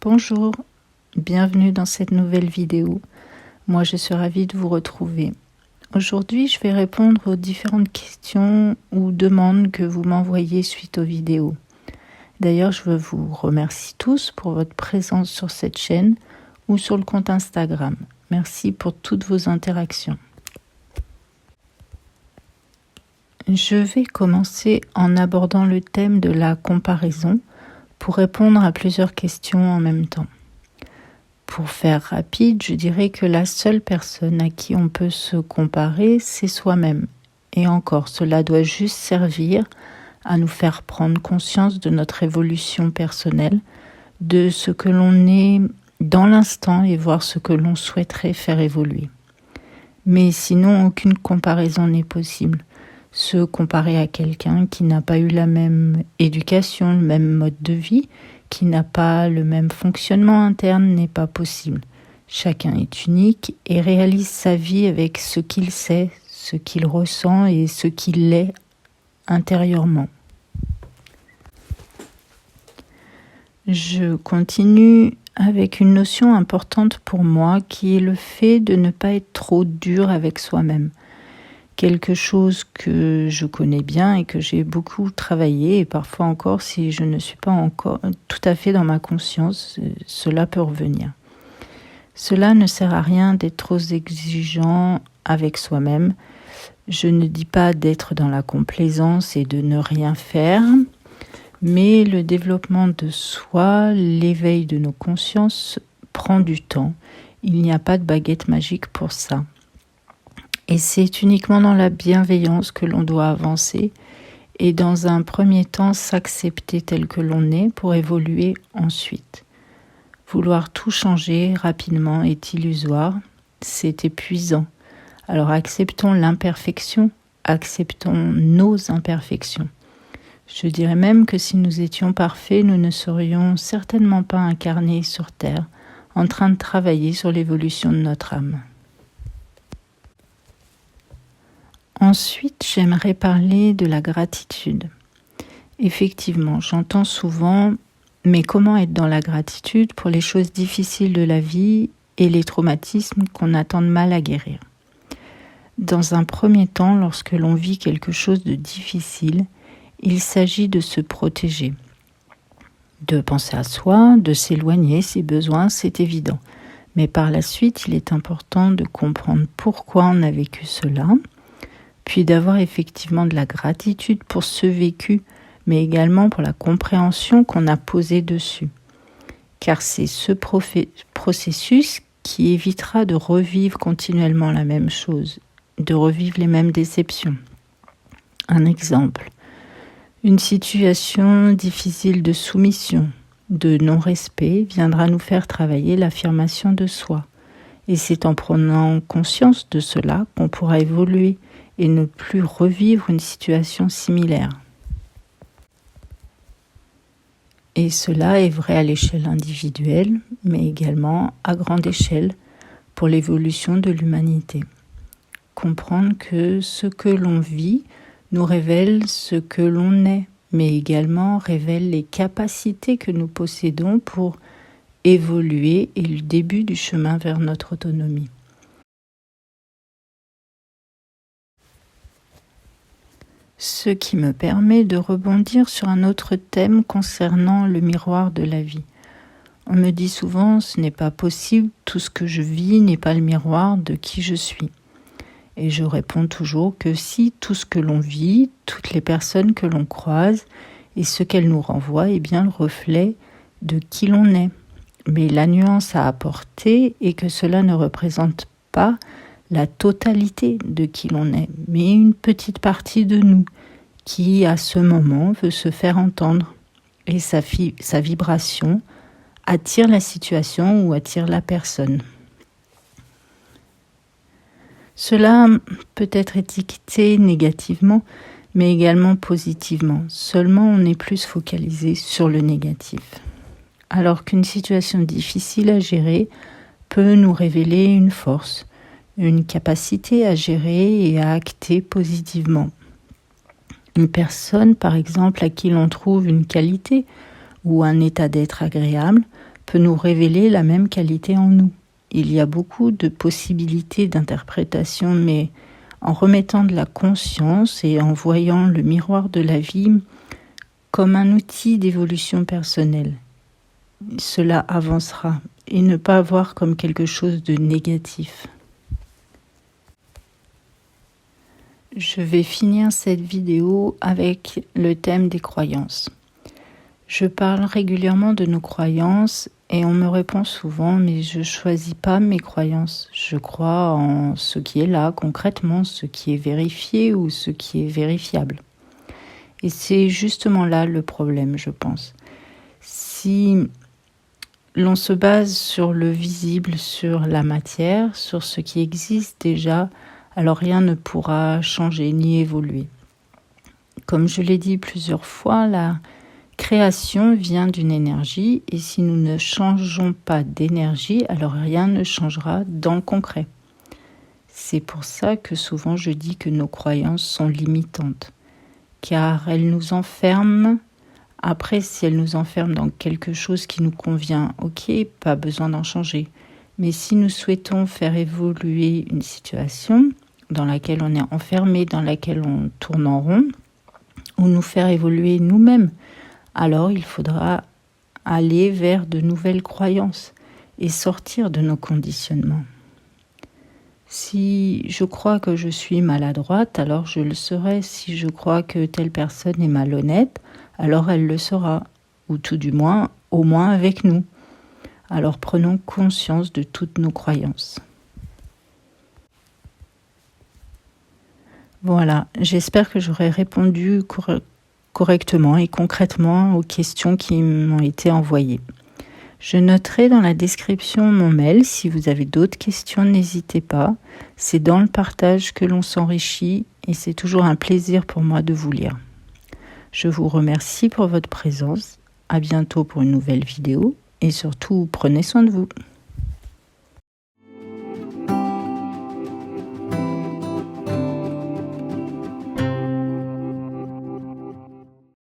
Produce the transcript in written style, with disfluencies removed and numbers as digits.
Bonjour, bienvenue dans cette nouvelle vidéo. Moi, je suis ravie de vous retrouver. Aujourd'hui, je vais répondre aux différentes questions ou demandes que vous m'envoyez suite aux vidéos. D'ailleurs, je veux vous remercier tous pour votre présence sur cette chaîne ou sur le compte Instagram. Merci pour toutes vos interactions. Je vais commencer en abordant le thème de la comparaison pour répondre à plusieurs questions en même temps. Pour faire rapide, je dirais que la seule personne à qui on peut se comparer, c'est soi-même. Et encore, cela doit juste servir à nous faire prendre conscience de notre évolution personnelle, de ce que l'on est dans l'instant et voir ce que l'on souhaiterait faire évoluer. Mais sinon, aucune comparaison n'est possible. Se comparer à quelqu'un qui n'a pas eu la même éducation, le même mode de vie, qui n'a pas le même fonctionnement interne n'est pas possible. Chacun est unique et réalise sa vie avec ce qu'il sait, ce qu'il ressent et ce qu'il est intérieurement. Je continue avec une notion importante pour moi qui est le fait de ne pas être trop dur avec soi-même. Quelque chose que je connais bien et que j'ai beaucoup travaillé, et parfois encore, si je ne suis pas encore tout à fait dans ma conscience, cela peut revenir. Cela ne sert à rien d'être trop exigeant avec soi-même. Je ne dis pas d'être dans la complaisance et de ne rien faire, mais le développement de soi, l'éveil de nos consciences prend du temps. Il n'y a pas de baguette magique pour ça. Et c'est uniquement dans la bienveillance que l'on doit avancer et dans un premier temps s'accepter tel que l'on est pour évoluer ensuite. Vouloir tout changer rapidement est illusoire, c'est épuisant. Alors acceptons l'imperfection, acceptons nos imperfections. Je dirais même que si nous étions parfaits, nous ne serions certainement pas incarnés sur Terre, en train de travailler sur l'évolution de notre âme. Ensuite, j'aimerais parler de la gratitude. Effectivement, j'entends souvent « mais comment être dans la gratitude pour les choses difficiles de la vie et les traumatismes qu'on a tant de mal à guérir ?» Dans un premier temps, lorsque l'on vit quelque chose de difficile, il s'agit de se protéger, de penser à soi, de s'éloigner si besoin, c'est évident. Mais par la suite, il est important de comprendre pourquoi on a vécu cela, puis d'avoir effectivement de la gratitude pour ce vécu, mais également pour la compréhension qu'on a posée dessus. Car c'est ce processus qui évitera de revivre continuellement la même chose, de revivre les mêmes déceptions. Un exemple, une situation difficile de soumission, de non-respect viendra nous faire travailler l'affirmation de soi. Et c'est en prenant conscience de cela qu'on pourra évoluer et ne plus revivre une situation similaire. Et cela est vrai à l'échelle individuelle, mais également à grande échelle pour l'évolution de l'humanité. Comprendre que ce que l'on vit nous révèle ce que l'on est, mais également révèle les capacités que nous possédons pour évoluer et le début du chemin vers notre autonomie. Ce qui me permet de rebondir sur un autre thème concernant le miroir de la vie. On me dit souvent, ce n'est pas possible, tout ce que je vis n'est pas le miroir de qui je suis. Et je réponds toujours que si tout ce que l'on vit, toutes les personnes que l'on croise et ce qu'elles nous renvoient est bien le reflet de qui l'on est. Mais la nuance à apporter est que cela ne représente pas la totalité de qui l'on est, mais une petite partie de nous qui, à ce moment, veut se faire entendre. Et sa vibration attire la situation ou attire la personne. Cela peut être étiqueté négativement, mais également positivement. Seulement, on est plus focalisé sur le négatif. Alors qu'une situation difficile à gérer peut nous révéler une force, une capacité à gérer et à acter positivement. Une personne, par exemple, à qui l'on trouve une qualité ou un état d'être agréable, peut nous révéler la même qualité en nous. Il y a beaucoup de possibilités d'interprétation, mais en remettant de la conscience et en voyant le miroir de la vie comme un outil d'évolution personnelle, cela avancera et ne pas voir comme quelque chose de négatif. Je vais finir cette vidéo avec le thème des croyances. Je parle régulièrement de nos croyances et on me répond souvent « mais je ne choisis pas mes croyances, je crois en ce qui est là concrètement, ce qui est vérifié ou ce qui est vérifiable ». Et c'est justement là le problème, je pense. Si l'on se base sur le visible, sur la matière, sur ce qui existe déjà, alors rien ne pourra changer ni évoluer. Comme je l'ai dit plusieurs fois, la création vient d'une énergie et si nous ne changeons pas d'énergie, alors rien ne changera dans le concret. C'est pour ça que souvent je dis que nos croyances sont limitantes, car elles nous enferment. Après, si elles nous enferment dans quelque chose qui nous convient, ok, pas besoin d'en changer. Mais si nous souhaitons faire évoluer une situation dans laquelle on est enfermé, dans laquelle on tourne en rond, ou nous faire évoluer nous-mêmes, alors il faudra aller vers de nouvelles croyances et sortir de nos conditionnements. Si je crois que je suis maladroite, alors je le serai. Si je crois que telle personne est malhonnête, alors elle le sera, ou tout du moins, au moins avec nous. Alors prenons conscience de toutes nos croyances. Voilà, j'espère que j'aurai répondu correctement et concrètement aux questions qui m'ont été envoyées. Je noterai dans la description mon mail. Si vous avez d'autres questions, n'hésitez pas. C'est dans le partage que l'on s'enrichit et c'est toujours un plaisir pour moi de vous lire. Je vous remercie pour votre présence. À bientôt pour une nouvelle vidéo et surtout, prenez soin de vous.